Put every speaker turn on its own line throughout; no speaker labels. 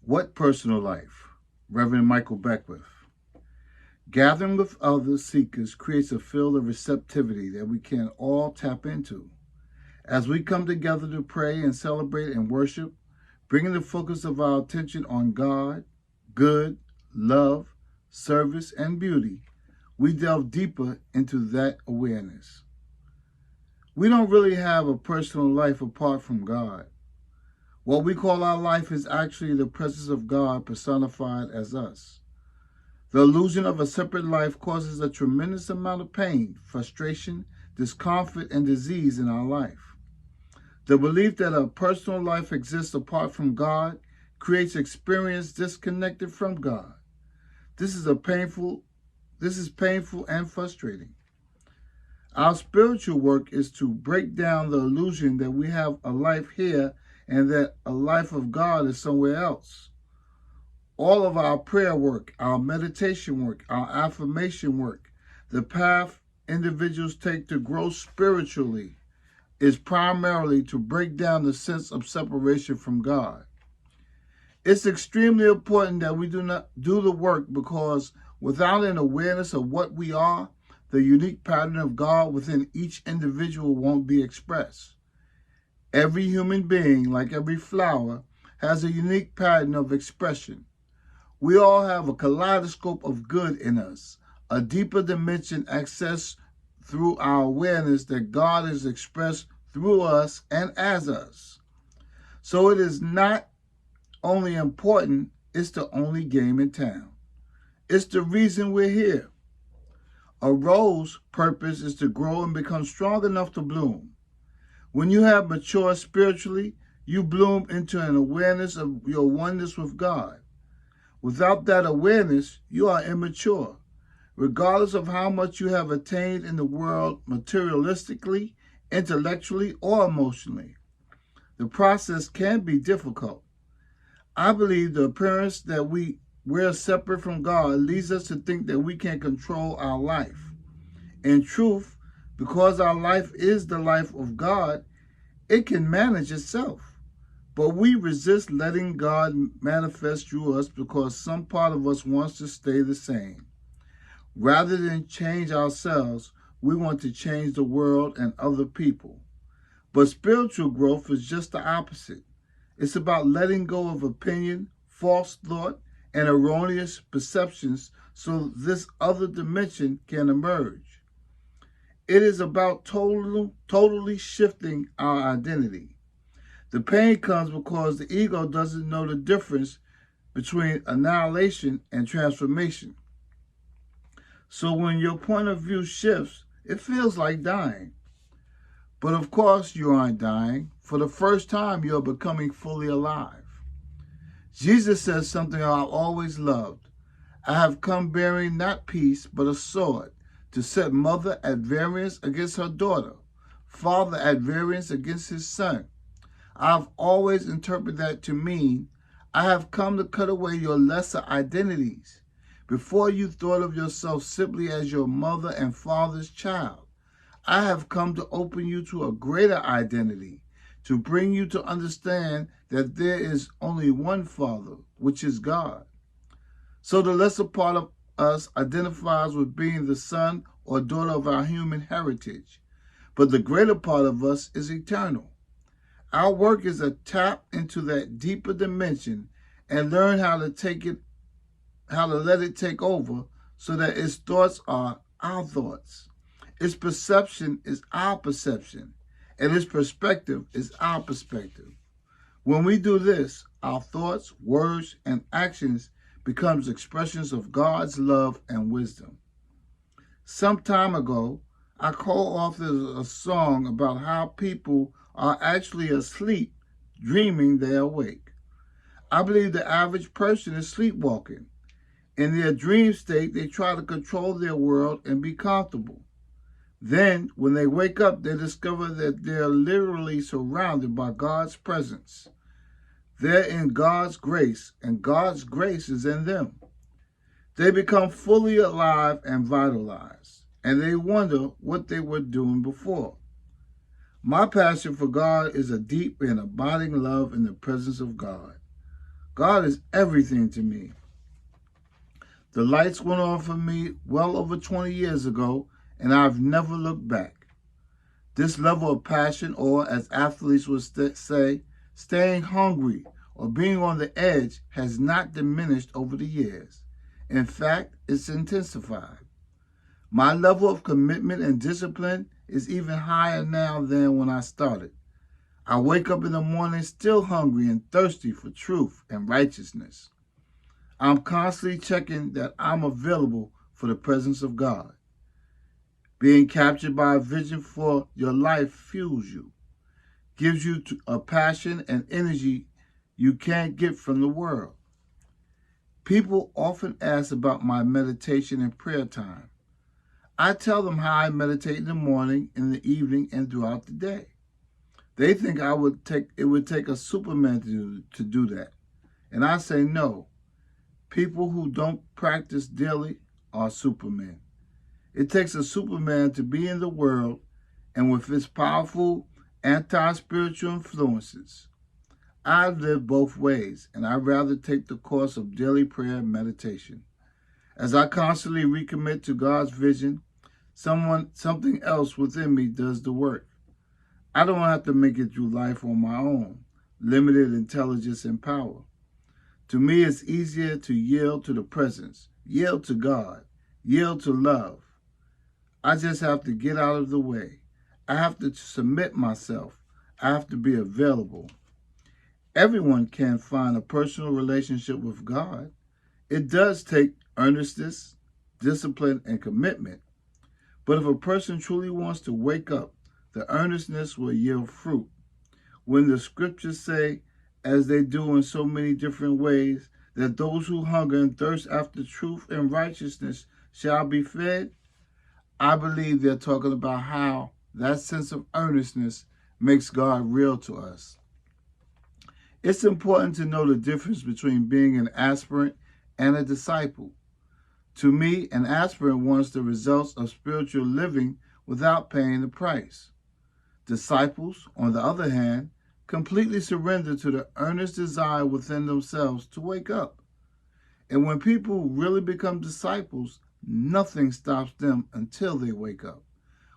What personal life? Reverend Michael Beckwith. Gathering with other seekers creates a field of receptivity that we can all tap into. As we come together to pray and celebrate and worship, bringing the focus of our attention on God, good, love, service, and beauty, we delve deeper into that awareness. We don't really have a personal life apart from God. What we call our life is actually the presence of God personified as us. The illusion of a separate life causes a tremendous amount of pain, frustration, discomfort, and disease in our life. The belief that a personal life exists apart from God creates experience disconnected from God. This is painful and frustrating. Our spiritual work is to break down the illusion that we have a life here and that a life of God is somewhere else. All of our prayer work, our meditation work, our affirmation work, the path individuals take to grow spiritually is primarily to break down the sense of separation from God. It's extremely important that we do not do the work because without an awareness of what we are, the unique pattern of God within each individual won't be expressed. Every human being, like every flower, has a unique pattern of expression. We all have a kaleidoscope of good in us, a deeper dimension accessed through our awareness that God is expressed through us and as us. So it is not only important, it's the only game in town. It's the reason we're here. A rose's purpose is to grow and become strong enough to bloom. When you have matured spiritually, you bloom into an awareness of your oneness with God. Without that awareness, you are immature. Regardless of how much you have attained in the world materialistically, intellectually, or emotionally, the process can be difficult. I believe the appearance that we're separate from God leads us to think that we can control our life. In truth, because our life is the life of God, it can manage itself. But we resist letting God manifest through us because some part of us wants to stay the same. Rather than change ourselves, we want to change the world and other people. But spiritual growth is just the opposite. It's about letting go of opinion, false thought, and erroneous perceptions so this other dimension can emerge. It is about totally shifting our identity. The pain comes because the ego doesn't know the difference between annihilation and transformation. So when your point of view shifts, it feels like dying. But of course you aren't dying. For the first time, you're becoming fully alive. Jesus says something I've always loved. I have come bearing not peace, but a sword, to set mother at variance against her daughter, father at variance against his son. I've always interpreted that to mean, I have come to cut away your lesser identities. Before you thought of yourself simply as your mother and father's child, I have come to open you to a greater identity, to bring you to understand that there is only one Father, which is God. So the lesser part of us identifies with being the son or daughter of our human heritage, but the greater part of us is eternal. Our work is to tap into that deeper dimension and learn how to let it take over so that its thoughts are our thoughts. Its perception is our perception, and its perspective is our perspective. When we do this, our thoughts, words, and actions becomes expressions of God's love and wisdom. Some time ago, I co-authored a song about how people are actually asleep, dreaming they're awake. I believe the average person is sleepwalking. In their dream state, they try to control their world and be comfortable. Then, when they wake up, they discover that they're literally surrounded by God's presence. They're in God's grace, and God's grace is in them. They become fully alive and vitalized, and they wonder what they were doing before. My passion for God is a deep and abiding love in the presence of God. God is everything to me. The lights went on for me well over 20 years ago, and I've never looked back. This level of passion, or as athletes would say, staying hungry or being on the edge, has not diminished over the years. In fact, it's intensified. My level of commitment and discipline is even higher now than when I started. I wake up in the morning still hungry and thirsty for truth and righteousness. I'm constantly checking that I'm available for the presence of God. Being captured by a vision for your life fuels you, gives you a passion and energy you can't get from the world. People often ask about my meditation and prayer time. I tell them how I meditate in the morning, in the evening, and throughout the day. They think it would take a Superman to do that. And I say no. People who don't practice daily are Supermen. It takes a Superman to be in the world and with its powerful anti-spiritual influences. I live both ways, and I'd rather take the course of daily prayer and meditation. As I constantly recommit to God's vision, something else within me does the work. I don't have to make it through life on my own, limited intelligence and power. To me, it's easier to yield to the presence, yield to God, yield to love. I just have to get out of the way. I have to submit myself. I have to be available. Everyone can find a personal relationship with God. It does take earnestness, discipline, and commitment. But if a person truly wants to wake up, the earnestness will yield fruit. When the scriptures say, as they do in so many different ways, that those who hunger and thirst after truth and righteousness shall be fed, I believe they're talking about how that sense of earnestness makes God real to us. It's important to know the difference between being an aspirant and a disciple. To me, an aspirant wants the results of spiritual living without paying the price. Disciples, on the other hand, completely surrender to the earnest desire within themselves to wake up. And when people really become disciples, nothing stops them until they wake up.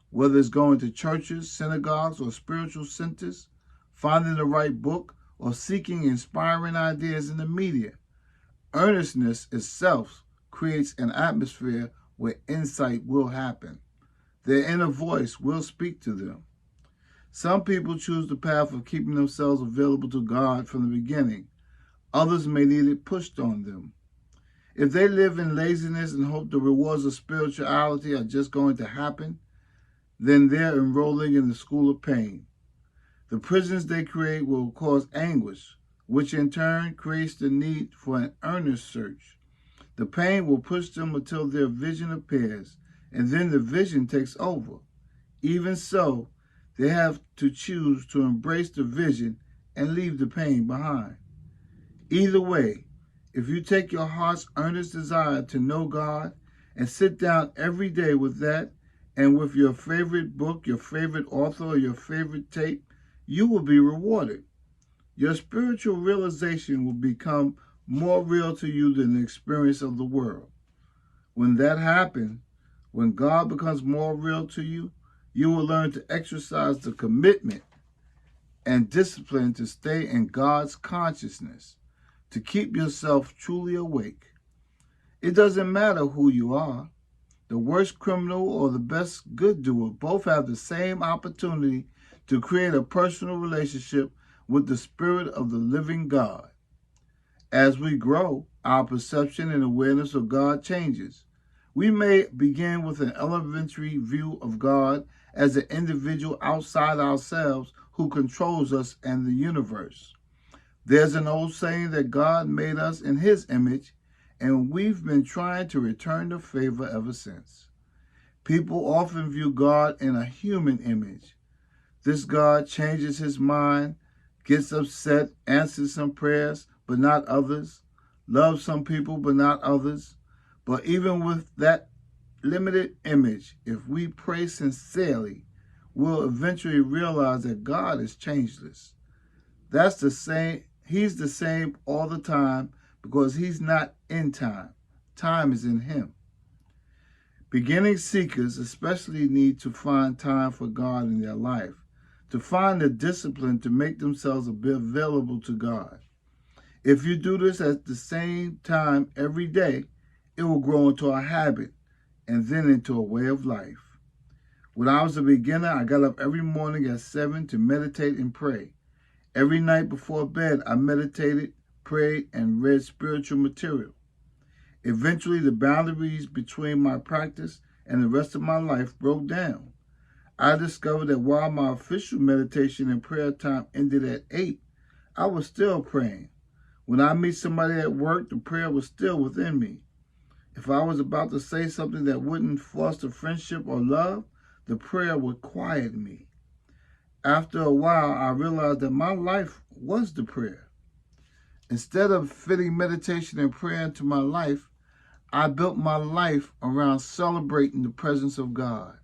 Whether it's going to churches, synagogues, or spiritual centers, finding the right book, or seeking inspiring ideas in the media, earnestness itself creates an atmosphere where insight will happen. Their inner voice will speak to them. Some people choose the path of keeping themselves available to God from the beginning. Others may need it pushed on them. If they live in laziness and hope the rewards of spirituality are just going to happen, then they're enrolling in the school of pain. The prisons they create will cause anguish, which in turn creates the need for an earnest search. The pain will push them until their vision appears, and then the vision takes over. Even so, they have to choose to embrace the vision and leave the pain behind. Either way, if you take your heart's earnest desire to know God and sit down every day with that and with your favorite book, your favorite author, or your favorite tape, you will be rewarded. Your spiritual realization will become more real to you than the experience of the world. When that happens, when God becomes more real to you, you will learn to exercise the commitment and discipline to stay in God's consciousness, to keep yourself truly awake. It doesn't matter who you are. The worst criminal or the best good doer both have the same opportunity to create a personal relationship with the Spirit of the living God. As we grow, our perception and awareness of God changes. We may begin with an elementary view of God as an individual outside ourselves who controls us and the universe. There's an old saying that God made us in His image, and we've been trying to return the favor ever since. People often view God in a human image. This God changes His mind, gets upset, answers some prayers, but not others, loves some people, but not others. But even with that limited image, if we pray sincerely, we'll eventually realize that God is changeless. That's the same He's the same all the time because he's not in time. Time is in him. Beginning seekers especially need to find time for God in their life, to find the discipline to make themselves available to God. If you do this at the same time every day, it will grow into a habit and then into a way of life. When I was a beginner, I got up every morning at 7 to meditate and pray. Every night before bed, I meditated, prayed, and read spiritual material. Eventually, the boundaries between my practice and the rest of my life broke down. I discovered that while my official meditation and prayer time ended at 8, I was still praying. When I meet somebody at work, the prayer was still within me. If I was about to say something that wouldn't foster friendship or love, the prayer would quiet me. After a while, I realized that my life was the prayer. Instead of fitting meditation and prayer into my life, I built my life around celebrating the presence of God.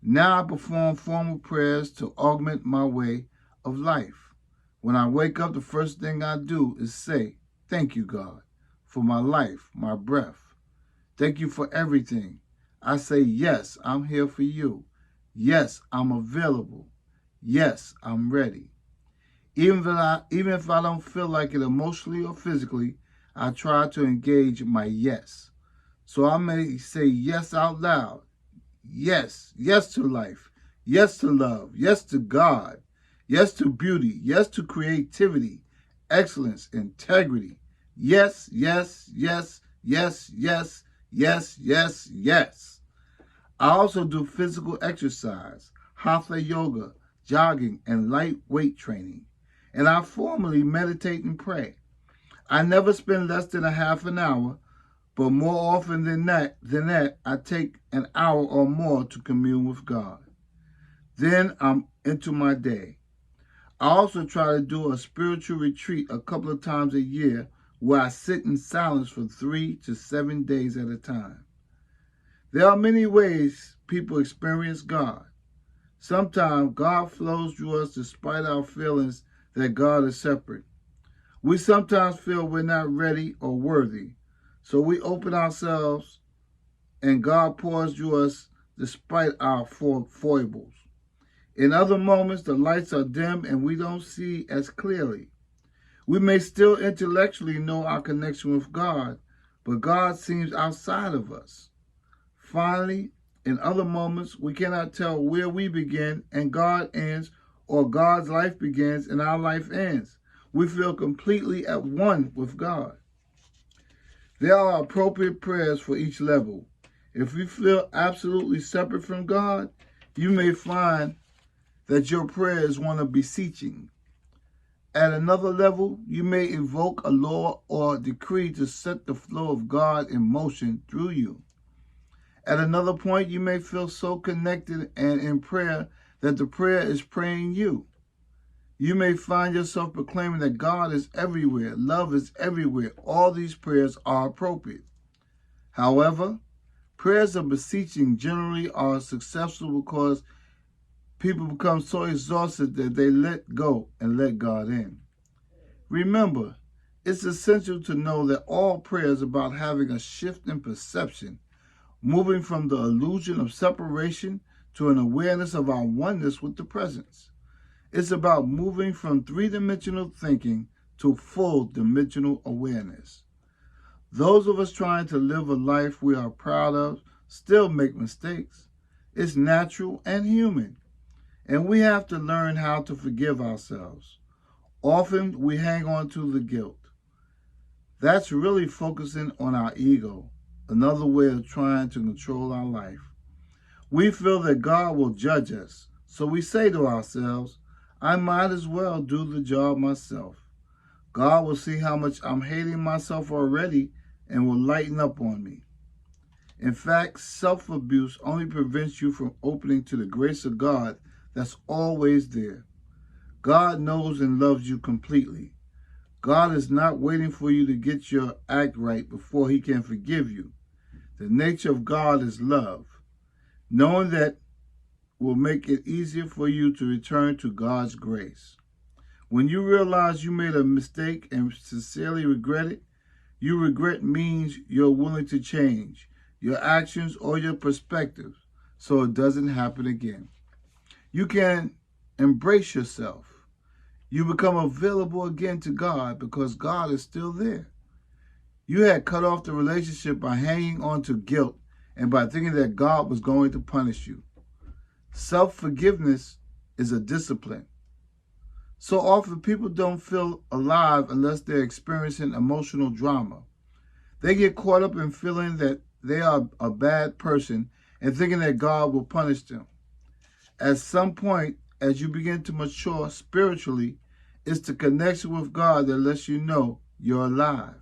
Now I perform formal prayers to augment my way of life. When I wake up, the first thing I do is say, "Thank you, God, for my life, my breath. Thank you for everything." I say, "Yes, I'm here for you. Yes, I'm available. Yes, I'm ready." Even if I don't feel like it emotionally or physically, I try to engage my yes. So I may say yes out loud. Yes, yes to life. Yes to love. Yes to God. Yes to beauty. Yes to creativity, excellence, integrity. Yes, yes, yes, yes, yes, yes, yes, yes. I also do physical exercise, hatha yoga, jogging, and light weight training. And I formally meditate and pray. I never spend less than a half an hour, but more often than that, I take an hour or more to commune with God. Then I'm into my day. I also try to do a spiritual retreat a couple of times a year where I sit in silence for 3 to 7 days at a time. There are many ways people experience God. Sometimes God flows through us despite our feelings that God is separate. We sometimes feel we're not ready or worthy, so we open ourselves and God pours through us despite our foibles. In other moments, the lights are dim and we don't see as clearly. We may still intellectually know our connection with God, but God seems outside of us. Finally, in other moments, we cannot tell where we begin and God ends, or God's life begins and our life ends. We feel completely at one with God. There are appropriate prayers for each level. If you feel absolutely separate from God, you may find that your prayer is one of beseeching. At another level, you may invoke a law or decree to set the flow of God in motion through you. At another point, you may feel so connected and in prayer that the prayer is praying you. You may find yourself proclaiming that God is everywhere, love is everywhere. All these prayers are appropriate. However, prayers of beseeching generally are successful because people become so exhausted that they let go and let God in. Remember, it's essential to know that all prayer is about having a shift in perception, moving from the illusion of separation to an awareness of our oneness with the presence. It's about moving from three-dimensional thinking to full-dimensional awareness. Those of us trying to live a life we are proud of still make mistakes. It's natural and human, and we have to learn how to forgive ourselves. Often we hang on to the guilt. That's really focusing on our ego, another way of trying to control our life. We feel that God will judge us, so we say to ourselves, "I might as well do the job myself. God will see how much I'm hating myself already and will lighten up on me." In fact, self-abuse only prevents you from opening to the grace of God that's always there. God knows and loves you completely. God is not waiting for you to get your act right before he can forgive you. The nature of God is love. Knowing that will make it easier for you to return to God's grace. When you realize you made a mistake and sincerely regret it, you regret means you're willing to change your actions or your perspectives so it doesn't happen again. You can embrace yourself. You become available again to God because God is still there. You had cut off the relationship by hanging on to guilt and by thinking that God was going to punish you. Self-forgiveness is a discipline. So often people don't feel alive unless they're experiencing emotional drama. They get caught up in feeling that they are a bad person and thinking that God will punish them. At some point, as you begin to mature spiritually, it's the connection with God that lets you know you're alive.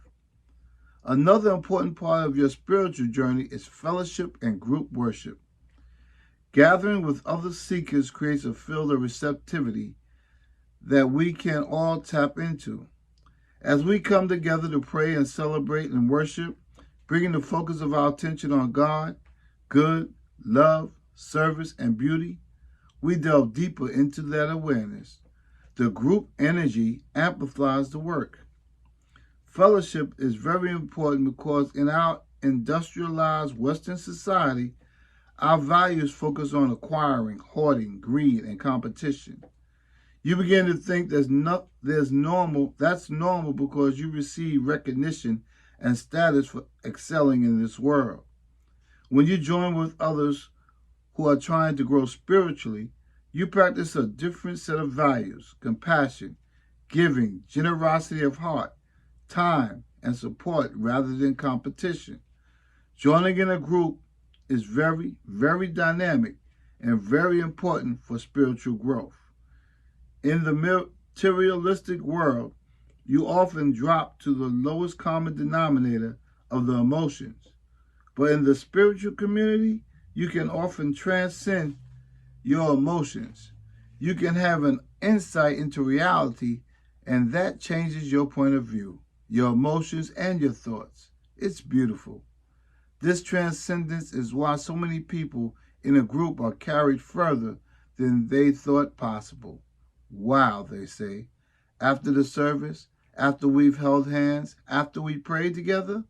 Another important part of your spiritual journey is fellowship and group worship. Gathering with other seekers creates a field of receptivity that we can all tap into. As we come together to pray and celebrate and worship, bringing the focus of our attention on God, good, love, service, and beauty, we delve deeper into that awareness. The group energy amplifies the work. Fellowship is very important because in our industrialized Western society, our values focus on acquiring, hoarding, greed, and competition. You begin to think that's normal because you receive recognition and status for excelling in this world. When you join with others who are trying to grow spiritually, you practice a different set of values: compassion, giving, generosity of heart, time, and support rather than competition. Joining in a group is very, very dynamic and very important for spiritual growth. In the materialistic world, you often drop to the lowest common denominator of the emotions. But in the spiritual community, you can often transcend your emotions. You can have an insight into reality, and that changes your point of view, your emotions, and your thoughts. It's beautiful. This transcendence is why so many people in a group are carried further than they thought possible. Wow, they say. After the service, after we've held hands, after we prayed together,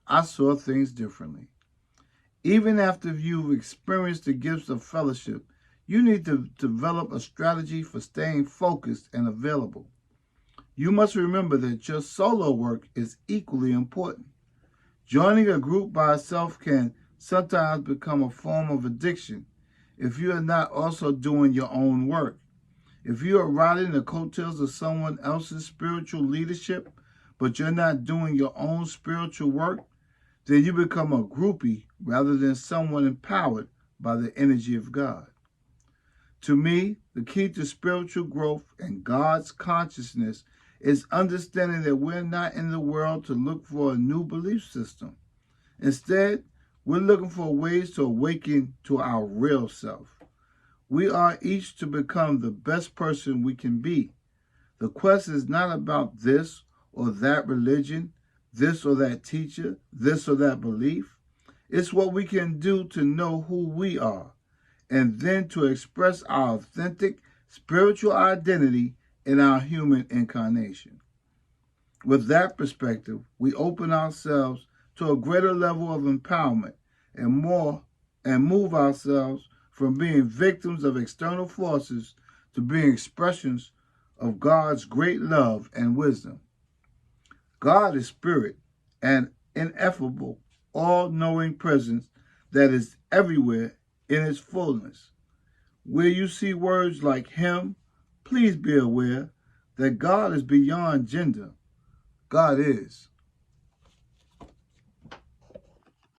I saw things differently. Even after you've experienced the gifts of fellowship, you need to develop a strategy for staying focused and available. You must remember that your solo work is equally important. Joining a group by itself can sometimes become a form of addiction if you are not also doing your own work. If you are riding the coattails of someone else's spiritual leadership, but you're not doing your own spiritual work, then you become a groupie rather than someone empowered by the energy of God. To me, the key to spiritual growth and God's consciousness is understanding that we're not in the world to look for a new belief system. Instead, we're looking for ways to awaken to our real self. We are each to become the best person we can be. The quest is not about this or that religion, this or that teacher, this or that belief. It's what we can do to know who we are, and then to express our authentic spiritual identity in our human incarnation. With that perspective, we open ourselves to a greater level of empowerment and move ourselves from being victims of external forces to being expressions of God's great love and wisdom. God is spirit, an ineffable, all-knowing presence that is everywhere in its fullness. Where you see words like him, please be aware that God is beyond gender. God is.